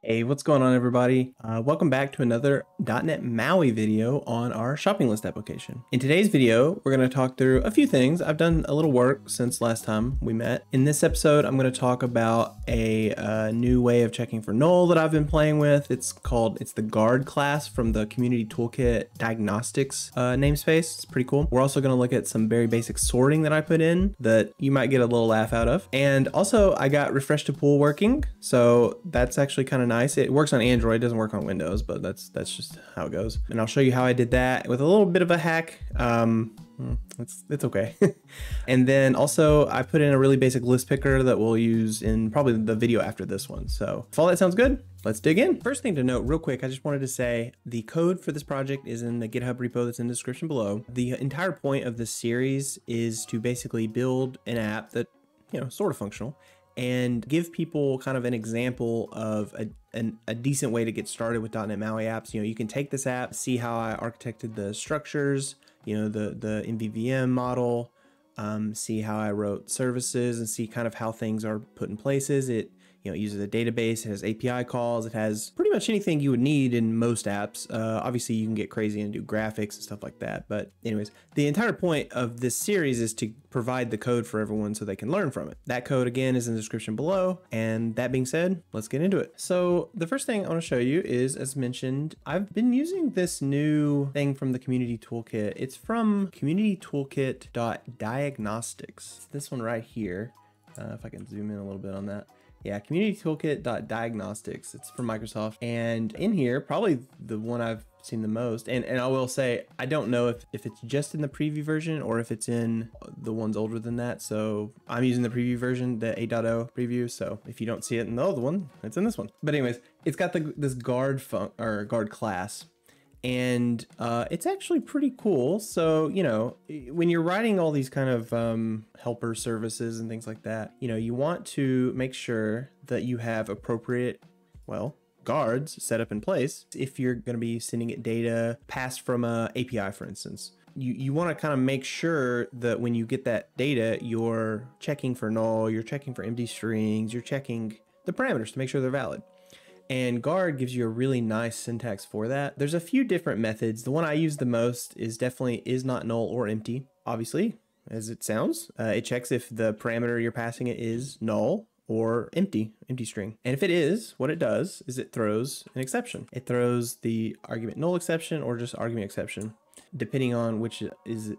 Hey, what's going on, everybody? Welcome back to another .NET Maui video on our shopping list application. In today's video, we're going to talk through a few things. I've done a little work since last time we met. In this episode, I'm going to talk about a new way of checking for null that I've been playing with. It's the guard class from the CommunityToolkit.Diagnostics namespace. It's pretty cool. We're also going to look at some very basic sorting that I put in that you might get a little laugh out of. And also, I got refresh to pool working, so that's actually kind of nice. It works on Android, it doesn't work on Windows, but that's just how it goes. And I'll show you how I did that with a little bit of a hack. It's okay. And then also I put in a really basic list picker that we'll use in probably the video after this one. So if all that sounds good, let's dig in. First thing to note real quick, I just wanted to say the code for this project is in the GitHub repo that's in the description below. The entire point of this series is to basically build an app that, sort of functional, and give people kind of an example of a decent way to get started with .NET Maui apps. You can take this app, see how I architected the structures, the MVVM model, see how I wrote services, and see kind of how things are put in places. It uses a database, it has API calls, it has pretty much anything you would need in most apps. Obviously you can get crazy and do graphics and stuff like that. But anyways, the entire point of this series is to provide the code for everyone so they can learn from it. That code again is in the description below. And that being said, let's get into it. So the first thing I want to show you is, as mentioned, I've been using this new thing from the Community Toolkit. It's from CommunityToolkit.Diagnostics. It's this one right here. If I can zoom in a little bit on that. Yeah, CommunityToolkit.Diagnostics. It's from Microsoft. And in here, probably the one I've seen the most. And I will say, I don't know if it's just in the preview version or if it's in the ones older than that. So I'm using the preview version, the 8.0 preview. So if you don't see it in the other one, it's in this one. But anyways, it's got this guard class. And it's actually pretty cool. So, when you're writing all these kind of helper services and things like that, you want to make sure that you have appropriate, guards set up in place. If you're going to be sending it data passed from a API, for instance, you want to kind of make sure that when you get that data, you're checking for null, you're checking for empty strings, you're checking the parameters to make sure they're valid. And guard gives you a really nice syntax for that. There's a few different methods. The one I use the most is definitely is not null or empty. Obviously, as it sounds, it checks if the parameter you're passing it is null or empty string. And if it is, what it does is it throws an exception. It throws the argument null exception or just argument exception, depending on which it is.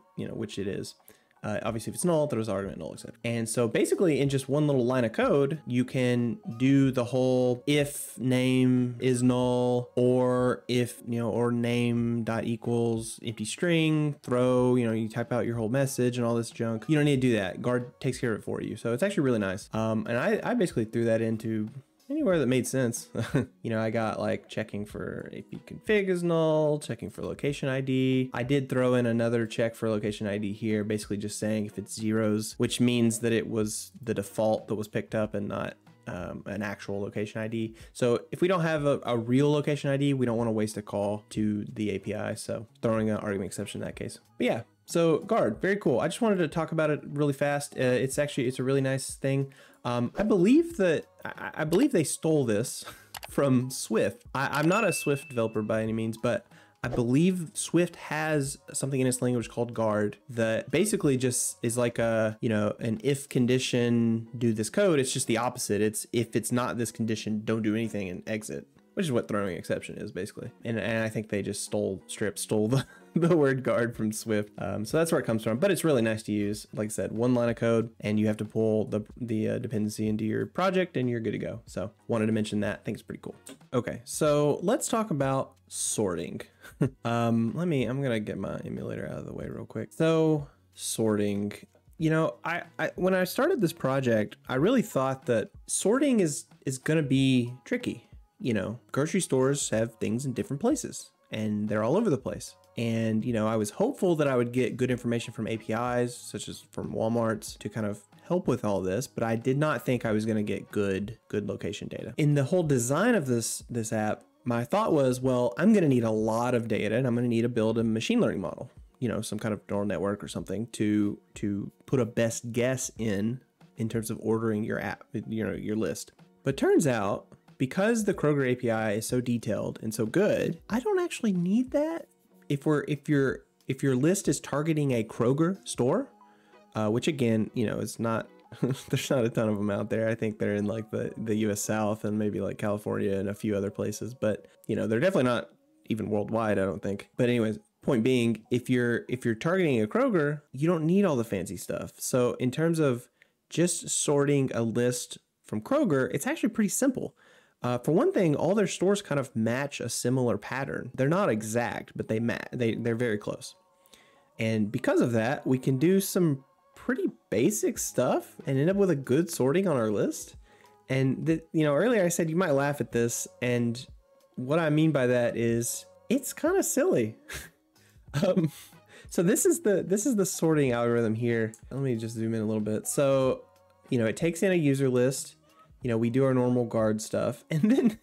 Obviously, if it's null, throws argument null exception. And so basically in just one little line of code, you can do the whole if name is null or if, or name dot equals empty string, throw, you type out your whole message and all this junk. You don't need to do that. Guard takes care of it for you. So it's actually really nice. And I basically threw that into anywhere that made sense. I got like checking for AP config is null, checking for location ID. I did throw in another check for location ID here, basically just saying if it's zeros, which means that it was the default that was picked up and not an actual location ID. So if we don't have a real location ID, we don't want to waste a call to the API. So throwing an argument exception in that case. But yeah, so guard, very cool. I just wanted to talk about it really fast. It's a really nice thing. I believe they stole this from Swift. I'm not a Swift developer by any means, but I believe Swift has something in its language called guard that basically just is like an if condition, do this code. It's just the opposite. It's if it's not this condition, don't do anything and exit, which is what throwing exception is basically. And I think they just stole the word guard from Swift. So that's where it comes from, but it's really nice to use. Like I said, one line of code and you have to pull the dependency into your project and you're good to go. So wanted to mention that. I think it's pretty cool. Okay, so let's talk about sorting. I'm gonna get my emulator out of the way real quick. So sorting, when I started this project, I really thought that sorting is gonna be tricky. Grocery stores have things in different places and they're all over the place. And, I was hopeful that I would get good information from APIs, such as from Walmart's, to kind of help with all this, but I did not think I was going to get good location data. In the whole design of this app, my thought was, well, I'm going to need a lot of data and I'm going to need to build a machine learning model, some kind of neural network or something to put a best guess in terms of ordering your app, your list. But turns out because the Kroger API is so detailed and so good, I don't actually need that if your list is targeting a Kroger store, which again, you know, it's not, there's not a ton of them out there. I think they're in like the US South and maybe like California and a few other places, but you know, they're definitely not even worldwide, I don't think. But anyways, point being, if you're targeting a Kroger, you don't need all the fancy stuff. So in terms of just sorting a list from Kroger, it's actually pretty simple. For one thing, all their stores kind of match a similar pattern. They're not exact, but they're very close. And because of that, we can do some pretty basic stuff and end up with a good sorting on our list. And you know, earlier I said you might laugh at this, and what I mean by that is it's kind of silly. So this is the sorting algorithm here. Let me just zoom in a little bit. So, you know, it takes in a user list. You know, we do our normal guard stuff, and then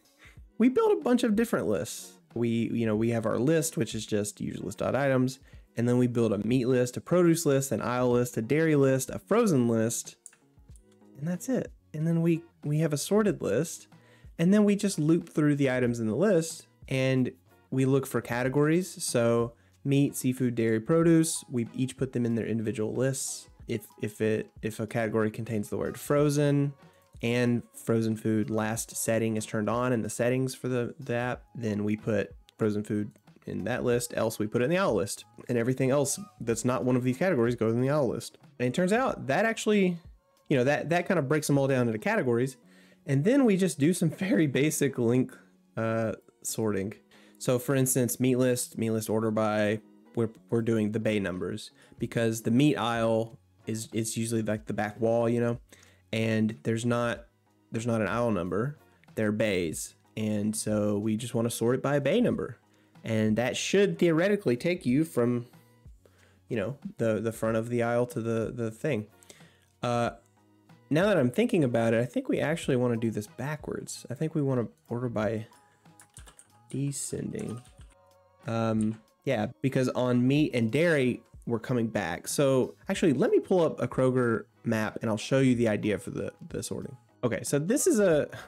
we build a bunch of different lists. We have our list, which is just user list.items, and then we build a meat list, a produce list, an aisle list, a dairy list, a frozen list, and that's it. And then we have a sorted list, and then we just loop through the items in the list, and we look for categories. So meat, seafood, dairy, produce, we each put them in their individual lists. If a category contains the word frozen and frozen food last setting is turned on in the settings for the app, then we put frozen food in that list, else we put it in the aisle list, and everything else that's not one of these categories goes in the aisle list. And it turns out that actually, you know, that kind of breaks them all down into categories. And then we just do some very basic link sorting. So for instance, meat list order by, we're doing the bay numbers, because the meat aisle it's usually like the back wall, you know, and there's not an aisle number, they're bays. And so we just want to sort it by bay number. And that should theoretically take you from, you know, the front of the aisle to the thing. Now that I'm thinking about it, I think we actually want to do this backwards. I think we want to order by descending. Yeah, because on meat and dairy, we're coming back. So actually, let me pull up a Kroger map and I'll show you the idea for the sorting. Okay, so this is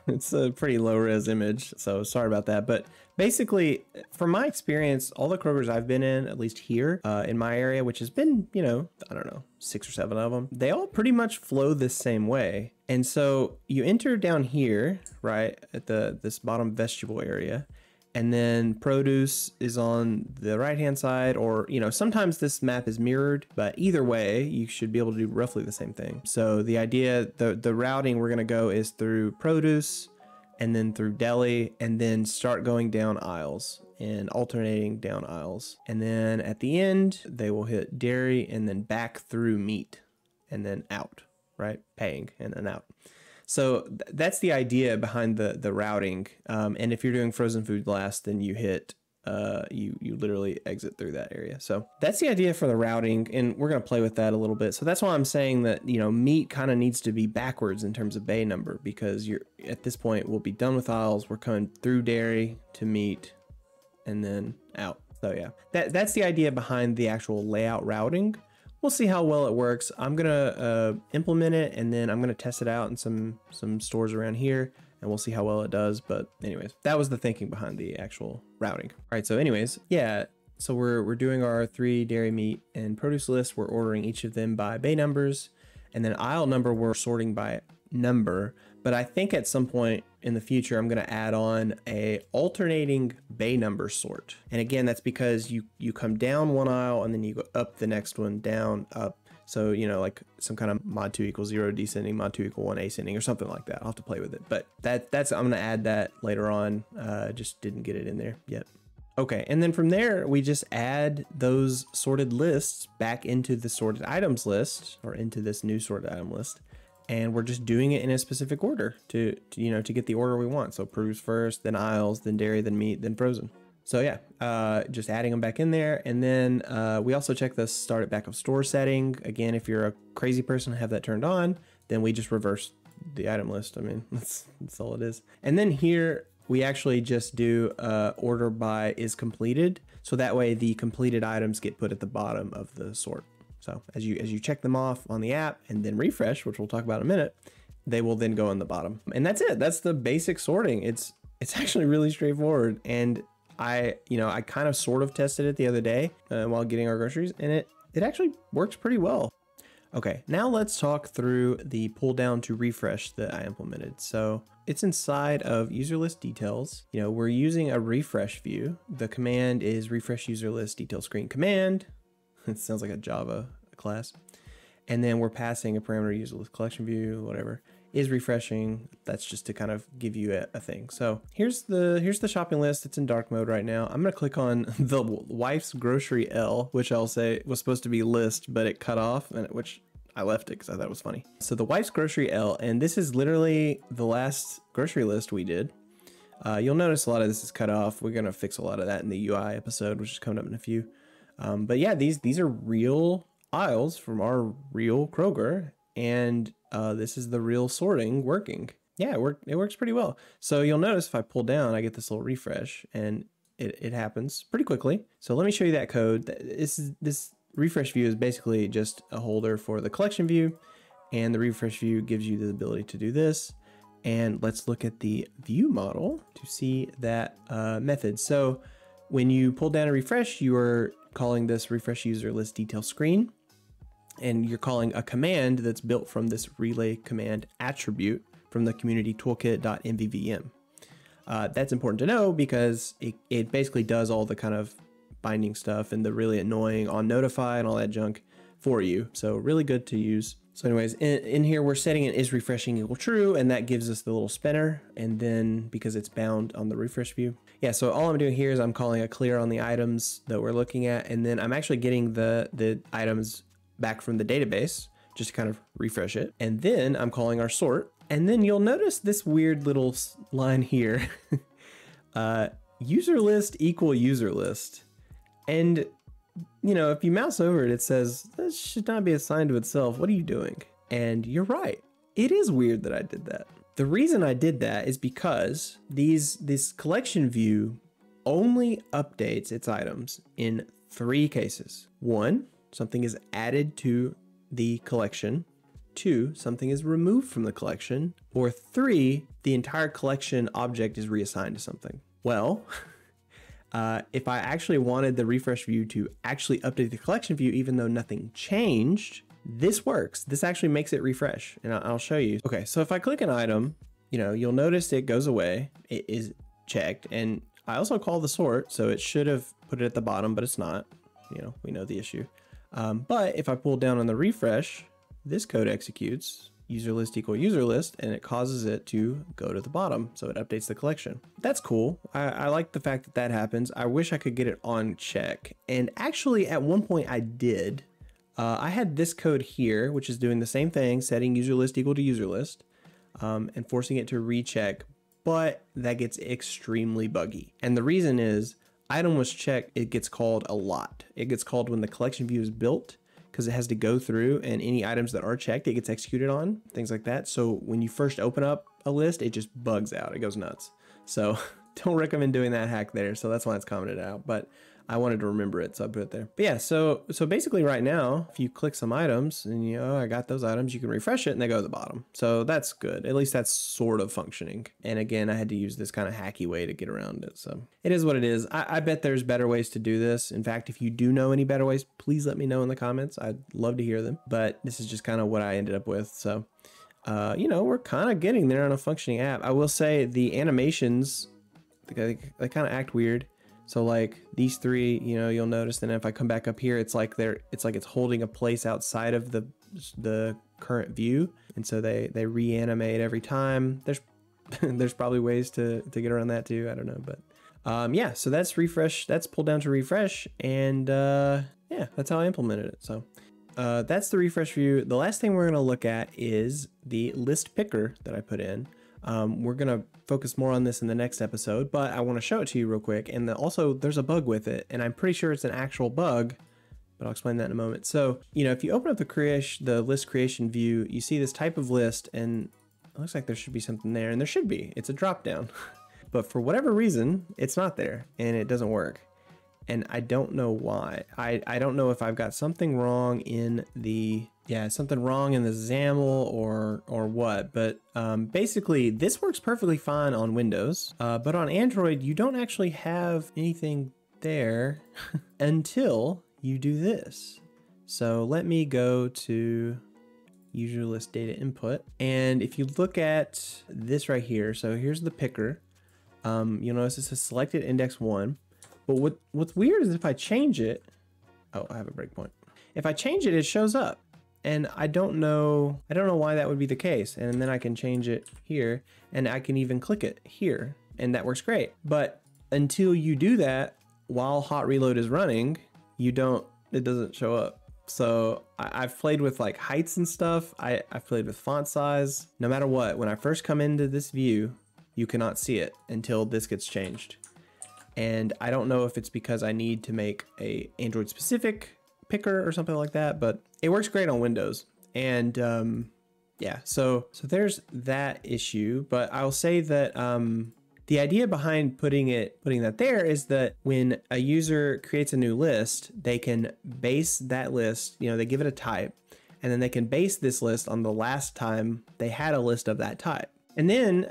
it's a pretty low res image, so sorry about that. But basically, from my experience, all the Krogers I've been in, at least here in my area, which has been, you know, I don't know, 6 or 7 of them, they all pretty much flow this same way. And so you enter down here, right, at this bottom vegetable area, and then produce is on the right-hand side, or, you know, sometimes this map is mirrored, but either way, you should be able to do roughly the same thing. So the idea, the routing we're gonna go is through produce, and then through deli, and then start going down aisles and alternating down aisles. And then at the end, they will hit dairy and then back through meat and then out, right? Paying and then out. So that's the idea behind the routing. And if you're doing frozen food last, then you hit, you literally exit through that area. So that's the idea for the routing, and we're going to play with that a little bit. So that's why I'm saying that, you know, meat kind of needs to be backwards in terms of bay number, because you're at this point, we'll be done with aisles. We're coming through dairy to meat and then out. So yeah, that's the idea behind the actual layout routing. We'll see how well it works. I'm gonna implement it, and then I'm gonna test it out in some stores around here, and we'll see how well it does. But anyways, that was the thinking behind the actual routing. All right, so anyways, yeah, so we're doing our 3 dairy, meat, and produce lists. We're ordering each of them by bay numbers, and then aisle number we're sorting by number. But I think at some point in the future, I'm going to add on a alternating bay number sort. And again, that's because you come down one aisle and then you go up the next one, down, up. So, you know, like some kind of mod 2 equals 0 descending, mod 2 equal 1 ascending, or something like that. I'll have to play with it. But that's I'm going to add that later on. Just didn't get it in there yet. Okay, and then from there, we just add those sorted lists back into the sorted items list, or into this new sorted item list. And we're just doing it in a specific order to get the order we want. So produce first, then aisles, then dairy, then meat, then frozen. So yeah, just adding them back in there. And then we also check the start at back of store setting. Again, if you're a crazy person and have that turned on, then we just reverse the item list. I mean, that's all it is. And then here we actually just do order by is completed. So that way the completed items get put at the bottom of the sort. So as you check them off on the app and then refresh, which we'll talk about in a minute, they will then go on the bottom. And that's it. That's the basic sorting. It's actually really straightforward. And I kind of sort of tested it the other day while getting our groceries, and it actually works pretty well. Okay, now let's talk through the pull down to refresh that I implemented. So it's inside of user list details. We're using a refresh view. The command is refresh user list detail screen command. It sounds like a Java class. And then we're passing a parameter user list collection view, whatever is refreshing. That's just to kind of give you a thing. So here's the shopping list. It's in dark mode right now. I'm gonna click on the wife's grocery L, which I'll say was supposed to be list, but it cut off, and which I left it because I thought it was funny. So the wife's grocery L, and this is literally the last grocery list we did. You'll notice a lot of this is cut off. We're gonna fix a lot of that in the UI episode, which is coming up in a few. But yeah, these are real aisles from our real Kroger, and this is the real sorting working. Yeah, it works pretty well. So you'll notice if I pull down, I get this little refresh, and it happens pretty quickly. So let me show you that code. This refresh view is basically just a holder for the collection view, and the refresh view gives you the ability to do this. And let's look at the view model to see that method. So when you pull down a refresh, you are calling this refresh user list detail screen, and you're calling a command that's built from this relay command attribute from the CommunityToolkit.MVVM. That's important to know because it basically does all the kind of binding stuff and the really annoying on notify and all that junk for you. So really good to use. So anyways, in here, we're setting it is refreshing equal true, and that gives us the little spinner. And then because it's bound on the refresh view. Yeah, so all I'm doing here is I'm calling a clear on the items that we're looking at. And then I'm actually getting the items back from the database just to kind of refresh it. And then I'm calling our sort. And then you'll notice this weird little line here, user list equal user list. And if you mouse over it, it says this should not be assigned to itself. What are you doing? And you're right. It is weird that I did that. The reason I did that is because this collection view only updates its items in 3 cases. 1, something is added to the collection. 2, something is removed from the collection. Or 3, the entire collection object is reassigned to something. Well, if I actually wanted the refresh view to actually update the collection view, even though nothing changed, this works. This actually makes it refresh, and I'll show you. Okay, so if I click an item, you'll notice it goes away. It is checked, and I also call the sort, so it should have put it at the bottom, but it's not. We know the issue. But if I pull down on the refresh, this code executes user list equal user list, and it causes it to go to the bottom. So it updates the collection. That's cool. I like the fact that happens. I wish I could get it on check. And actually at one point I did. I had this code here, which is doing the same thing, setting user list equal to user list, and forcing it to recheck, but that gets extremely buggy. And the reason is item was checked. It gets called a lot. It gets called when the collection view is built, because it has to go through, and any items that are checked, it gets executed on, things like that. So when you first open up a list, it just bugs out. It goes nuts. So don't recommend doing that hack there. So that's why it's commented out, but I wanted to remember it, so I put it there. But yeah, so basically right now, if you click some items and I got those items, you can refresh it and they go to the bottom. So that's good. At least that's sort of functioning. And again, I had to use this kind of hacky way to get around it. So it is what it is. I bet there's better ways to do this. In fact, if you do know any better ways, please let me know in the comments. I'd love to hear them, but this is just kind of what I ended up with. So, we're kind of getting there on a functioning app. I will say the animations, they kind of act weird. So like these 3, you'll notice that if I come back up here, it's like it's holding a place outside of the current view. And so they reanimate every time. There's probably ways to get around that too. I don't know, but yeah, so that's refresh, that's pull down to refresh. And yeah, that's how I implemented it. So that's the refresh view. The last thing we're going to look at is the list picker that I put in. We're going to focus more on this in the next episode, but I want to show it to you real quick. And also there's a bug with it, and I'm pretty sure it's an actual bug, but I'll explain that in a moment. So, if you open up the list creation view, you see this type of list, and it looks like there should be something there, and there should be. It's a drop down, but for whatever reason, it's not there and it doesn't work. And I don't know why. I don't know if I've got something wrong in the yeah, something wrong in the XAML or what. But basically, this works perfectly fine on Windows, but on Android, you don't actually have anything there until you do this. So let me go to user list data input. And if you look at this right here, so here's the picker. You'll notice it says selected index 1. But what's weird is if I change it, oh, I have a breakpoint. If I change it, it shows up. And I don't know why that would be the case. And then I can change it here, and I can even click it here, and that works great. But until you do that, while hot reload is running, it doesn't show up. So I've played with like heights and stuff. I've played with font size. No matter what, when I first come into this view, you cannot see it until this gets changed. And I don't know if it's because I need to make a Android specific picker or something like that, but it works great on Windows. And yeah, so there's that issue. But I'll say that the idea behind putting that there is that when a user creates a new list, they can base that list, they give it a type, and then they can base this list on the last time they had a list of that type. And then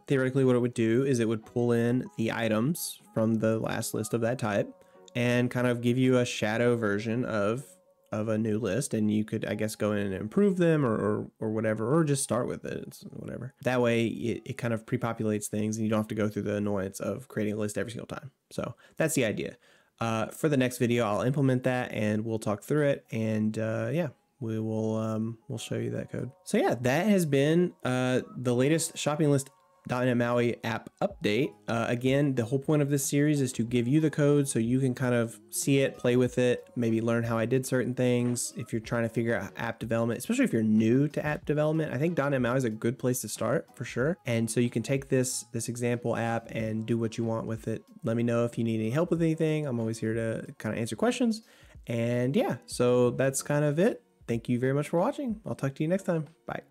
theoretically what it would do is it would pull in the items from the last list of that type and kind of give you a shadow version of a new list, and you could, I guess, go in and improve them or whatever, or just start with it. It's whatever. That way it kind of pre-populates things and you don't have to go through the annoyance of creating a list every single time. So that's the idea. For the next video, I'll implement that and we'll talk through it, and yeah, we'll show you that code. So yeah, that has been the latest shopping list .NET Maui app update. Again, the whole point of this series is to give you the code so you can kind of see it, play with it, maybe learn how I did certain things. If you're trying to figure out app development, especially if you're new to app development, I think .NET Maui is a good place to start for sure. And so you can take this example app and do what you want with it. Let me know if you need any help with anything. I'm always here to kind of answer questions. And yeah, so that's kind of it. Thank you very much for watching. I'll talk to you next time. Bye.